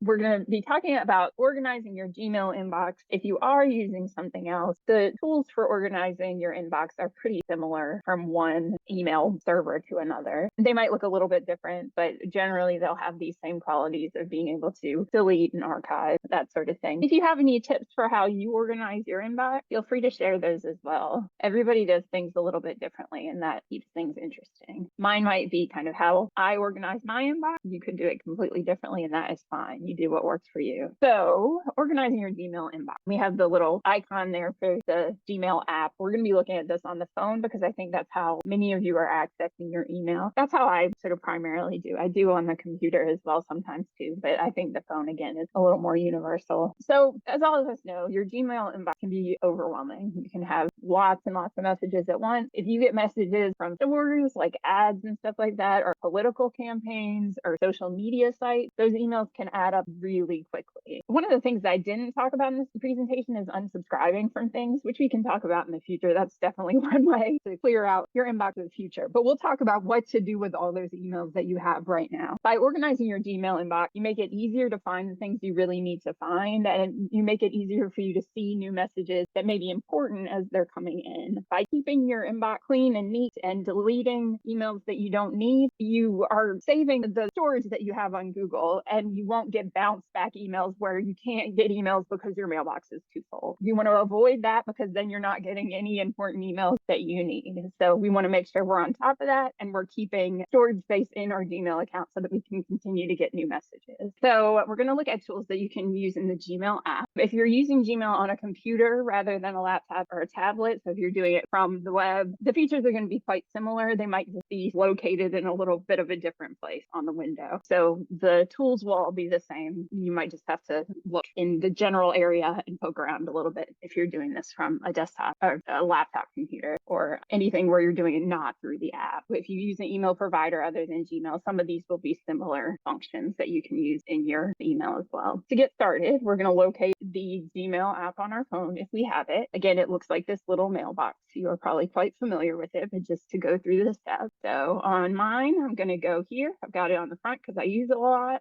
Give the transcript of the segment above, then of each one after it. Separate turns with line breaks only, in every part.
We're going to be talking about organizing your Gmail inbox. If you are using something else, the tools for organizing your inbox are pretty similar from one email server to another. They might look a little bit different, but generally they'll have these same qualities of being able to delete and archive, that sort of thing. If you have any tips for how you organize your inbox, feel free to share those as well. Everybody does things a little bit differently, and that keeps things interesting. Mine might be kind of how I organize my inbox. You could do it completely differently, and that is fine. You do what works for you. So, organizing your Gmail inbox. We have the little icon there for the Gmail app. We're going to be looking at this on the phone because I think that's how many of you are accessing your email. That's how I sort of primarily do. I do on the computer as well sometimes too, but I think the phone again is a little more universal. So, as all of us know, your Gmail inbox can be overwhelming. You can have lots and lots of messages at once. If you get messages from stores like ads and stuff like that, or political campaigns or social media sites, those emails can add up really quickly. One of the things I didn't talk about in this presentation is unsubscribing from things, which we can talk about in the future. That's definitely one way to clear out your inbox in the future. But we'll talk about what to do with all those emails that you have right now. By organizing your Gmail inbox, you make it easier to find the things you really need to find, and you make it easier for you to see new messages that may be important as they're coming in. By keeping your inbox clean and neat and deleting emails that you don't need, you are saving the storage that you have on Google, and you won't get bounce back emails where you can't get emails because your mailbox is too full. You want to avoid that because then you're not getting any important emails that you need. So we want to make sure we're on top of that and we're keeping storage space in our Gmail account so that we can continue to get new messages. So we're going to look at tools that you can use in the Gmail app. If you're using Gmail on a computer rather than a laptop or a tablet, so if you're doing it from the web, the features are going to be quite similar. They might just be located in a little bit of a different place on the window. So the tools will all be the same. You might just have to look in the general area and poke around a little bit if you're doing this from a desktop or a laptop computer or anything where you're doing it not through the app. If you use an email provider other than Gmail, some of these will be similar functions that you can use in your email as well. To get started, we're going to locate the Gmail app on our phone if we have it. Again, it looks like this little mailbox. You are probably quite familiar with it, but just to go through the steps. So on mine, I'm going to go here. I've got it on the front because I use it a lot.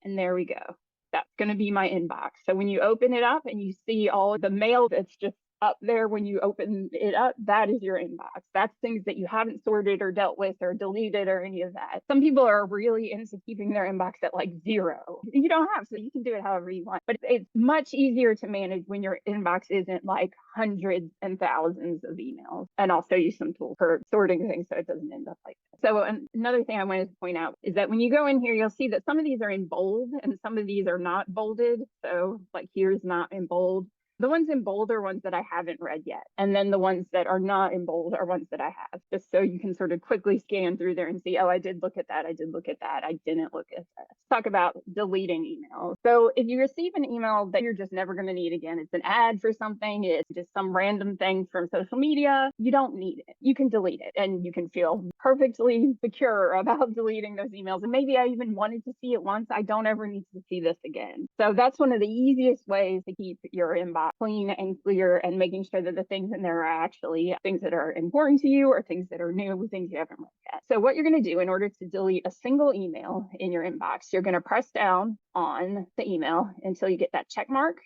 And there we go. That's going to be my inbox. So when you open it up and you see all the mail that's just up there when you open it up, that is your inbox. That's things that you haven't sorted or dealt with or deleted or any of that. Some people are really into keeping their inbox at like 0. You don't have, so you can do it however you want. But it's much easier to manage when your inbox isn't like hundreds and thousands of emails. And I'll show you some tools for sorting things so it doesn't end up like that. So another thing I wanted to point out is that when you go in here, you'll see that some of these are in bold and some of these are not bolded. So like here's not in bold. The ones in bold are ones that I haven't read yet. And then the ones that are not in bold are ones that I have, just so you can sort of quickly scan through there and see, oh, I did look at that. I did look at that. I didn't look at that. Let's talk about deleting emails. So if you receive an email that you're just never going to need again, it's an ad for something, it's just some random thing from social media, you don't need it. You can delete it and you can feel perfectly secure about deleting those emails. And maybe I even wanted to see it once. I don't ever need to see this again. So that's one of the easiest ways to keep your inbox clean and clear and making sure that the things in there are actually things that are important to you or things that are new, things you haven't looked at. So what you're going to do in order to delete a single email in your inbox, you're going to press down on the email until you get that check mark.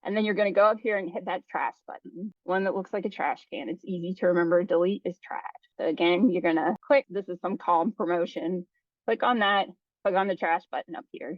And then you're going to go up here and hit that trash button, one that looks like a trash can. It's easy to remember. Delete is trash. So again, you're going to click. This is some calm promotion. Click on that. Click on the trash button up here.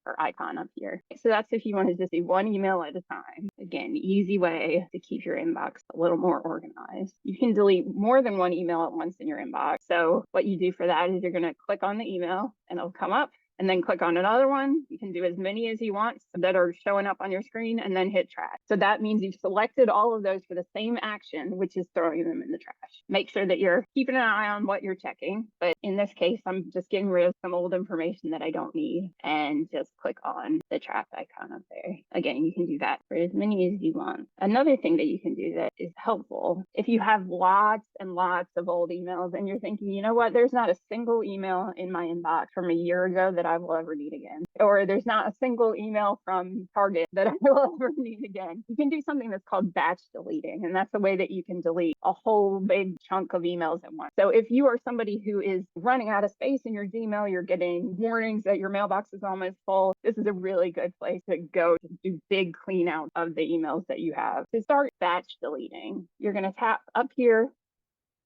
Or icon up here. So that's if you want to just do one email at a time. Again, easy way to keep your inbox a little more organized. You can delete more than one email at once in your inbox. So what you do for that is you're going to click on the email and it'll come up. And then click on another one. You can do as many as you want that are showing up on your screen and then hit trash. So that means you've selected all of those for the same action, which is throwing them in the trash. Make sure that you're keeping an eye on what you're checking. But in this case, I'm just getting rid of some old information that I don't need and just click on the trash icon up there. Again, you can do that for as many as you want. Another thing that you can do that is helpful, if you have lots and lots of old emails and you're thinking, you know what, there's not a single email in my inbox from a year ago that I will ever need again. Or there's not a single email from Target that I will ever need again. You can do something that's called batch deleting, and that's a way that you can delete a whole big chunk of emails at once. So if you are somebody who is running out of space in your Gmail, you're getting warnings that your mailbox is almost full, this is a really good place to go to do big clean out of the emails that you have. To start batch deleting, you're going to tap up here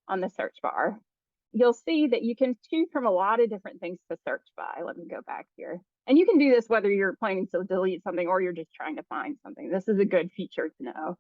on the search bar. You'll see that you can choose from a lot of different things to search by. Let me go back here. And you can do this whether you're planning to delete something or you're just trying to find something. This is a good feature to know.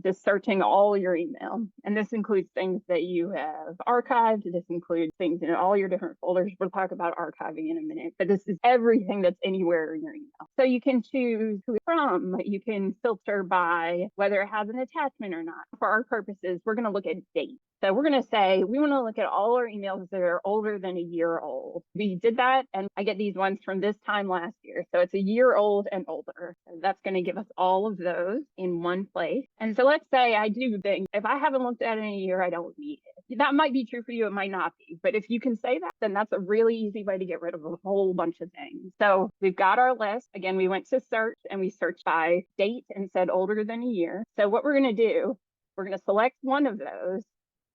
Just searching all your email. And this includes things that you have archived. This includes things in all your different folders. We'll talk about archiving in a minute, but this is everything that's anywhere in your email. So you can choose who it's from. You can filter by whether it has an attachment or not. For our purposes, we're going to look at dates. So we're going to say we want to look at all our emails that are older than a year old. We did that, and I get these ones from this time last year. So it's a year old and older. So that's going to give us all of those in one place. And so let's say I do think if I haven't looked at it in a year, I don't need it. That might be true for you. It might not be. But if you can say that, then that's a really easy way to get rid of a whole bunch of things. So we've got our list. Again, we went to search and we searched by date and said older than a year. So what we're going to do, we're going to select one of those.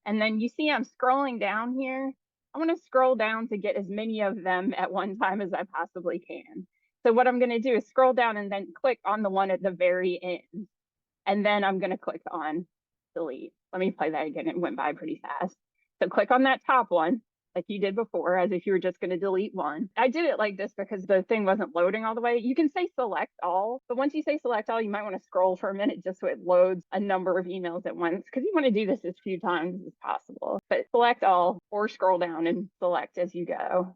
And then you see I'm scrolling down here. I want to scroll down to get as many of them at one time as I possibly can. So what I'm going to do is scroll down and then click on the one at the very end. And then I'm going to click on delete. Let me play that again. It went by pretty fast. So click on that top one, like you did before, as if you were just going to delete one. I did it like this because the thing wasn't loading all the way. You can say select all, but once you say select all, you might want to scroll for a minute just so it loads a number of emails at once, because you want to do this as few times as possible. But select all or scroll down and select as you go.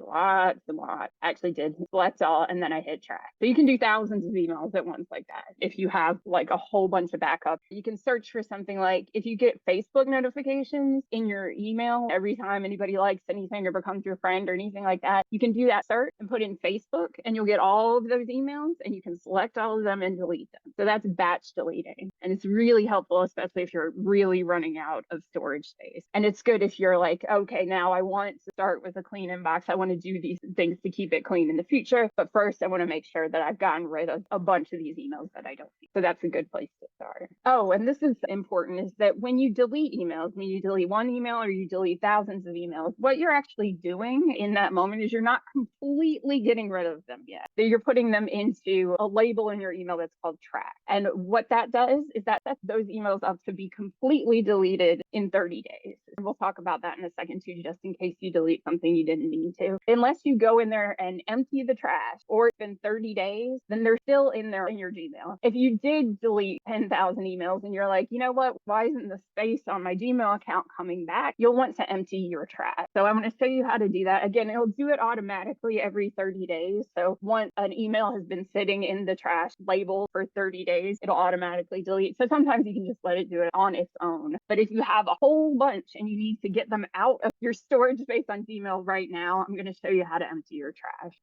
Lots and lots. I actually did select all and then I hit track. So you can do thousands of emails at once like that. If you have like a whole bunch of backups, you can search for something like if you get Facebook notifications in your email every time anybody likes anything or becomes your friend or anything like that, you can do that search and put in Facebook and you'll get all of those emails and you can select all of them and delete them. So that's batch deleting. And it's really helpful, especially if you're really running out of storage space. And it's good if you're like, okay, now I want to start with a clean inbox. I want to do these things to keep it clean in the future. But first, I want to make sure that I've gotten rid of a bunch of these emails that I don't need. So that's a good place to start. Oh, and this is important, is that when you delete emails, when you delete one email or you delete thousands of emails, what you're actually doing in that moment is you're not completely getting rid of them yet. You're putting them into a label in your email that's called track. And what that does is that sets those emails up to be completely deleted in 30 days. And we'll talk about that in a second too, just in case you delete something you didn't need to. Unless you go in there and empty the trash or it's been 30 days, then they're still in there in your Gmail. If you did delete 10,000 emails and you're like, you know what, why isn't the space on my Gmail account coming back? You'll want to empty your trash. So I'm going to show you how to do that. Again, it'll do it automatically every 30 days. So once an email has been sitting in the trash label for 30 days, it'll automatically delete. So sometimes you can just let it do it on its own. But if you have a whole bunch and you need to get them out of your storage space on Gmail right now, I'm going to show you how to empty your trash.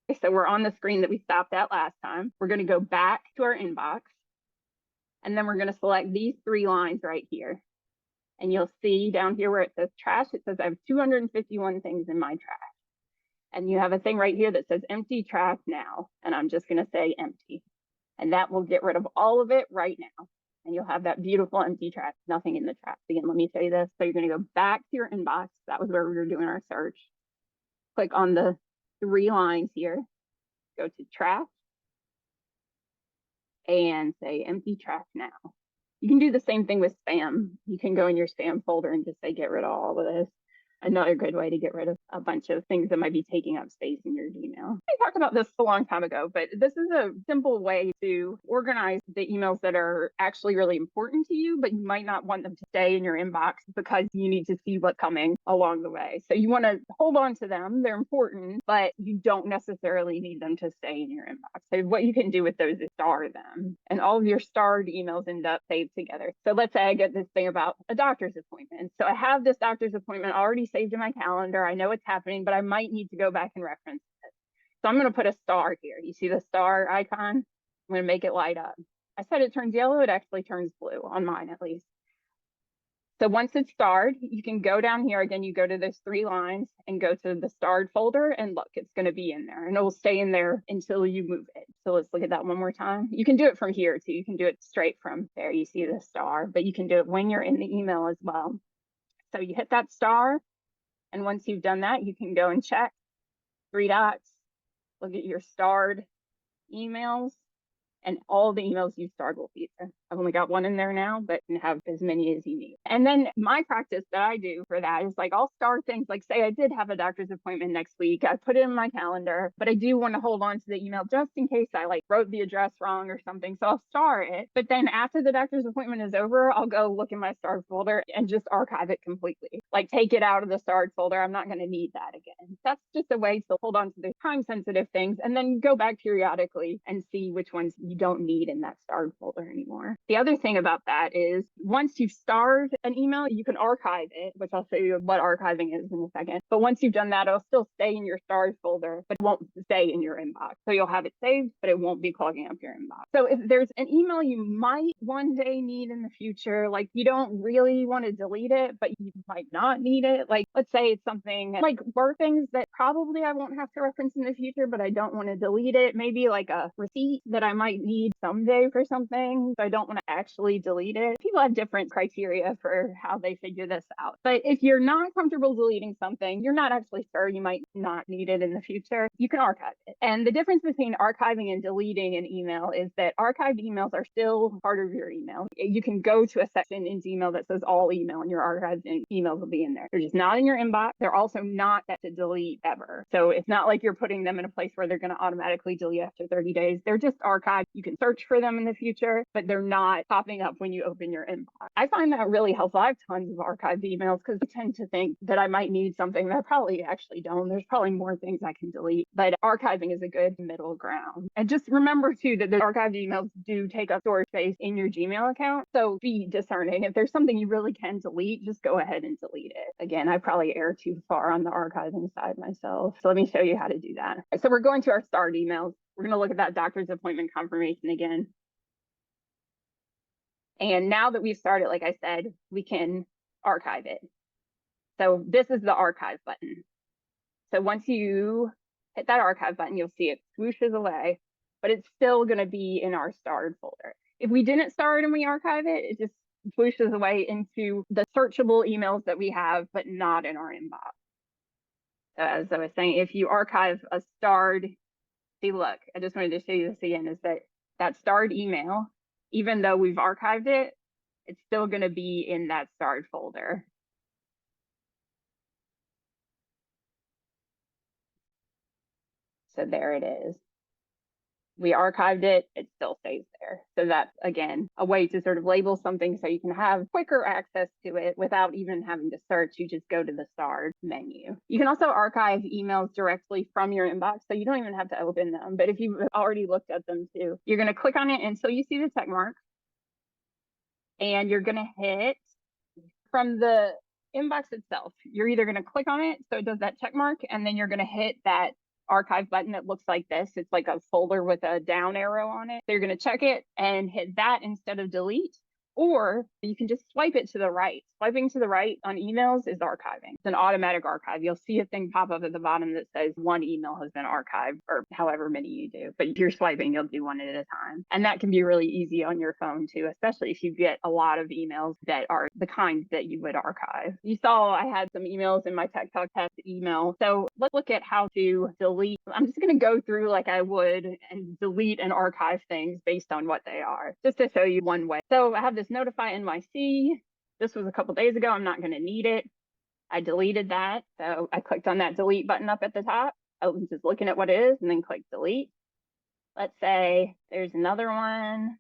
Okay, so we're on the screen that we stopped at last time. We're going to go back to our inbox, and then we're going to select these three lines right here. And you'll see down here where it says trash, it says I have 251 things in my trash. And you have a thing right here that says empty trash now. And I'm just going to say empty. And that will get rid of all of it right now. And you'll have that beautiful empty trash, nothing in the trash. Again, let me show you this. So you're going to go back to your inbox. That was where we were doing our search. Click on the three lines here. Go to trash. And say empty trash now. You can do the same thing with spam. You can go in your spam folder and just say get rid of all of this. Another good way to get rid of a bunch of things that might be taking up space in your Gmail. I talked about this a long time ago, but this is a simple way to organize the emails that are actually really important to you, but you might not want them to stay in your inbox because you need to see what's coming along the way. So you want to hold on to them. They're important, but you don't necessarily need them to stay in your inbox. So what you can do with those is star them, and all of your starred emails end up saved together. So let's say I get this thing about a doctor's appointment. So I have this doctor's appointment already saved in my calendar. I know it's happening, but I might need to go back and reference it. So I'm going to put a star here. You see the star icon? I'm going to make it light up. I said it turns yellow. It actually turns blue on mine, at least. So once it's starred, you can go down here again, you go to those 3 lines and go to the starred folder, and look, it's going to be in there and it will stay in there until you move it. So let's look at that one more time. You can do it from here too. You can do it straight from there. You see the star, but you can do it when you're in the email as well. So you hit that star, and once you've done that, you can go and check 3 dots, look at your starred emails, and all the emails you starred will be there. I've only got 1 in there now, but you can have as many as you need. And then my practice that I do for that is like I'll star things, like say I did have a doctor's appointment next week. I put it in my calendar, but I do want to hold on to the email just in case I like wrote the address wrong or something. So I'll star it. But then after the doctor's appointment is over, I'll go look in my starred folder and just archive it completely. Like take it out of the starred folder. I'm not going to need that again. That's just a way to hold on to the time sensitive things and then go back periodically and see which ones you don't need in that starred folder anymore. The other thing about that is once you've starred an email, you can archive it, which I'll show you what archiving is in a second. But once you've done that, it'll still stay in your starred folder, but it won't stay in your inbox. So you'll have it saved, but it won't be clogging up your inbox. So if there's an email you might one day need in the future, like you don't really want to delete it, but you might not need it. Like let's say it's something like work things that probably I won't have to reference in the future, but I don't want to delete it. Maybe like a receipt that I might need someday for something. So I don't want to actually delete it. People have different criteria for how they figure this out. But if you're not comfortable deleting something, you're not actually sure you might not need it in the future, you can archive it. And the difference between archiving and deleting an email is that archived emails are still part of your email. You can go to a section in Gmail that says all email, and your archived emails will be in there. They're just not in your inbox. They're also not set to delete ever. So it's not like you're putting them in a place where they're going to automatically delete after 30 days. They're just archived. You can search for them in the future, but they're not popping up when you open your inbox. I find that really helpful. I have tons of archived emails because I tend to think that I might need something that I probably actually don't. There's probably more things I can delete, but archiving is a good middle ground. And just remember too that the archived emails do take up storage space in your Gmail account. So be discerning. If there's something you really can delete, just go ahead and delete it. Again, I probably err too far on the archiving side myself. So let me show you how to do that. So we're going to our starred emails. We're going to look at that doctor's appointment confirmation again. And now that we've started, like I said, we can archive it. So this is the archive button. So once you hit that archive button, you'll see it swooshes away, but it's still going to be in our starred folder. If we didn't star it and we archive it, it just swooshes away into the searchable emails that we have, but not in our inbox. So as I was saying, if you archive a starred, see, look, I just wanted to show you this again, is that starred email, even though we've archived it, it's still going to be in that starred folder. So there it is. We archived it, it still stays there. So that's, again, a way to sort of label something so you can have quicker access to it without even having to search. You just go to the starred menu. You can also archive emails directly from your inbox, so you don't even have to open them. But if you've already looked at them too, you're going to click on it until you see the check mark. And you're going to hit from the inbox itself. You're either going to click on it so it does that check mark, and then you're going to hit that archive button that looks like this. It's like a folder with a down arrow on it. So you're going to check it and hit that instead of delete. Or you can just swipe it to the right. Swiping to the right on emails is archiving. It's an automatic archive. You'll see a thing pop up at the bottom that says 1 email has been archived, or however many you do. But if you're swiping, you'll do one at a time. And that can be really easy on your phone too, especially if you get a lot of emails that are the kind that you would archive. You saw I had some emails in my Tech Talk test email. So let's look at how to delete. I'm just going to go through like I would and delete and archive things based on what they are, just to show you one way. So I have this Notify NYC. This was a couple days ago. I'm not going to need it. I deleted that. So I clicked on that delete button up at the top. I was just looking at what it is and then click delete. Let's say there's another one.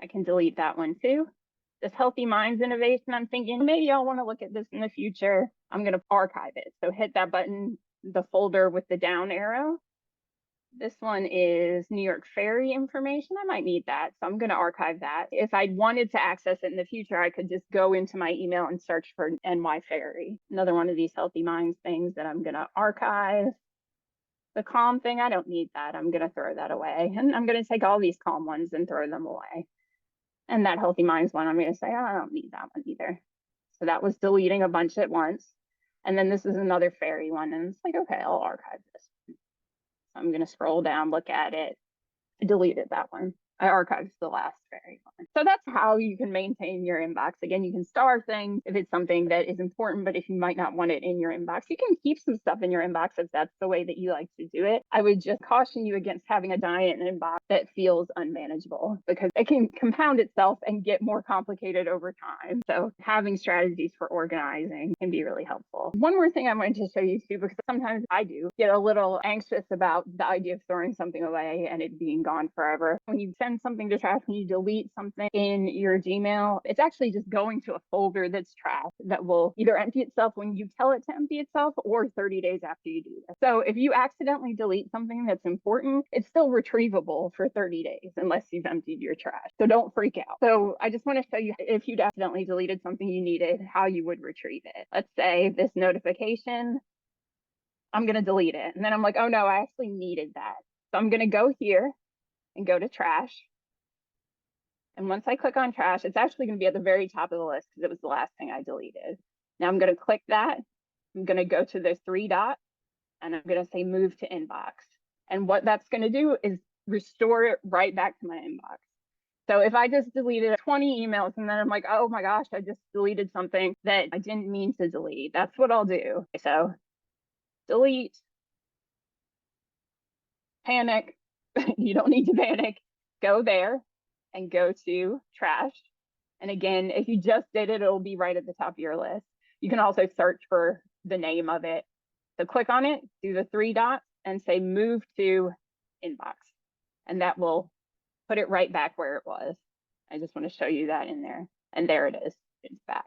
I can delete that one too. This Healthy Minds innovation, I'm thinking maybe I'll want to look at this in the future. I'm going to archive it. So hit that button, the folder with the down arrow. This one is New York Ferry information. I might need that, so I'm going to archive that. If I wanted to access it in the future, I could just go into my email and search for NY Ferry. Another one of these Healthy Minds things that I'm going to archive. The calm thing, I don't need that. I'm going to throw that away. And I'm going to take all these calm ones and throw them away. And that Healthy Minds one, I'm going to say, oh, I don't need that one either. So that was deleting a bunch at once. And then this is another fairy one. And it's like, okay, I'll archive this. I'm going to scroll down, look at it. I deleted that one. I archived the last fairy one. So that's how you can maintain your inbox. Again, you can star things if it's something that is important, but if you might not want it in your inbox, you can keep some stuff in your inbox if that's the way that you like to do it. I would just caution you against having a giant inbox that feels unmanageable because it can compound itself and get more complicated over time. So having strategies for organizing can be really helpful. One more thing I wanted to show you too, because sometimes I do get a little anxious about the idea of throwing something away and it being gone forever. When you send something to trash, when you delete something in your Gmail, it's actually just going to a folder that's trash that will either empty itself when you tell it to empty itself or 30 days after you do this. So if you accidentally delete something that's important, it's still retrievable for 30 days unless you've emptied your trash. So don't freak out. So I just want to show you if you'd accidentally deleted something you needed, how you would retrieve it. Let's say this notification, I'm going to delete it. And then I'm like, oh no, I actually needed that. So I'm going to go here and go to trash. And once I click on trash, it's actually going to be at the very top of the list because it was the last thing I deleted. Now I'm going to click that. I'm going to go to the three dots and I'm going to say move to inbox. And what that's going to do is restore it right back to my inbox. So if I just deleted 20 emails and then I'm like, oh my gosh, I just deleted something that I didn't mean to delete, that's what I'll do. So delete, panic. You don't need to panic. Go there and go to trash. And again, if you just did it, it'll be right at the top of your list. You can also search for the name of it. So click on it, do the three dots and say move to inbox. And that will put it right back where it was. I just want to show you that in there. And there it is. It's back.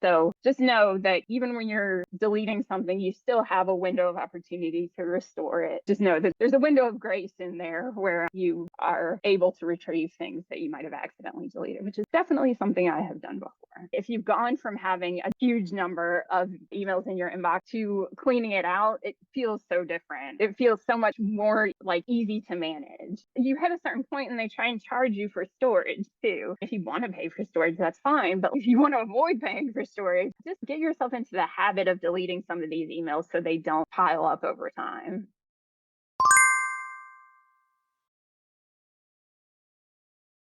So just know that even when you're deleting something, you still have a window of opportunity to restore it. Just know that there's a window of grace in there where you are able to retrieve things that you might have accidentally deleted, which is definitely something I have done before. If you've gone from having a huge number of emails in your inbox to cleaning it out, it feels so different. It feels so much more like easy to manage. You hit a certain point and they try and charge you for storage too. If you want to pay for storage, that's fine. But if you want to avoid paying for storage, just get yourself into the habit of deleting some of these emails so they don't pile up over time.